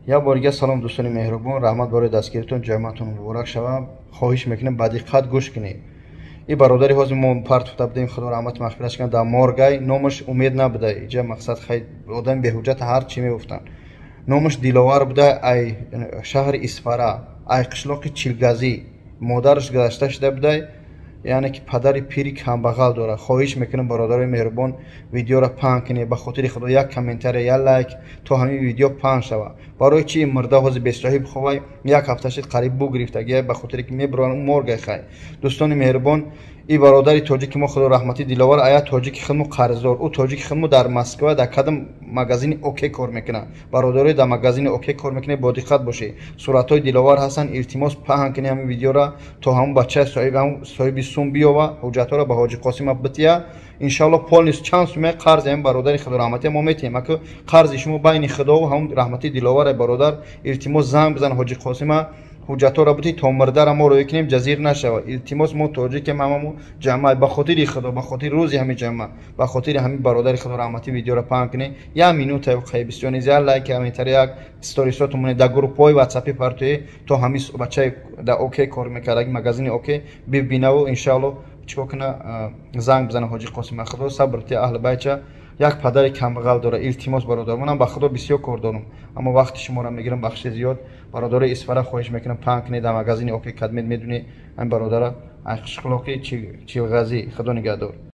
Я борга салом дӯстони меҳрубон, раҳмат бори дастгиритон, ҷомаатон муборак шавад. Хоҳиш мекунем ба диққат гӯш кунед. И бародари ҳозир мо партофта будем, худо раҳмати мағфират кунад, дар Моргай, номаш Умед набуда. Иҷа мақсад хай одами беҳуҷҷат ҳар чӣ мегуфтанд. Номаш Диловар буда, ай шаҳри Исфара, ай қишлоқи Чилгазӣ. Модараш гузашта шуда буда, яъне ки падари пири камбағал дорад. Хоҳиш мекунем бародари меҳрубон видеоро паҳн кунед. Ба хотири худо як комментария, як лайк то ҳамин видео паҳн шавад. Барои чӣ мурда ҳозир бесоҳиб ховай як ҳафташид қариб бугирифтагия, ба хотире ки мебуранд Моргай хай. Дӯстони меҳрубон, и бародари тоҷики мо худо раҳмати Диловар, ая тоҷики худмо қарздор. Ӯ тоҷики худмо дар Москва дар кадом магазини ОК кор мекунад. Бародари дар магазини ОК кор мекунад, бо диққат бошед. Суратҳои Диловар ҳастанд, илтимос паҳн кунед ҳамин видеоро то ҳамон бачаи соҳиби сум биёва, ҳуҷҷатҳоро ба Ҳоҷи Қосима бития. Иншалло полнис чанд сумаи қарзи ҳамин бародари худо раҳмати мо метиҳем. Аку қарзи шумо байни худо ва ҳамон раҳмати Диловар бародар, илтимос занг бизан Ҳоҷи Қосима, ҳуҷҷатҳоро битӣ то мурдаро мо рӯй кунем, ҷазир нашавад. Илтимос мо тоҷикем, ҳамамо ҷамъа ба хотири худо, ба хотири рӯзи ҳамин ҷамъа, ба хотири ҳамин бародари худо раҳмати видеоро паҳн кунед. Як минута воқеъ бисёр низ, як лайк, комментарий, як сторисотумон дар группаҳои WhatsApp партоӣ то ҳамин бачаи дар ОК кор мекард, магазини ОК бибинаву иншалло чикор куна, занг бизана Ҳоҷи Қосима. Худо сабр ти аҳли байча. Як падари камбағал дора, илтимос бародар, манам ба худо бисёр кор дорам, аммо вақти шуморо мегирам бахши зиёд. Бародари Исфара хоҳиш мекунам паҳн кунед дар магазини ОК Кадмед, медунед ҳамин бародара ай қишлоқи Чилгазӣ. Худо нигаҳдор.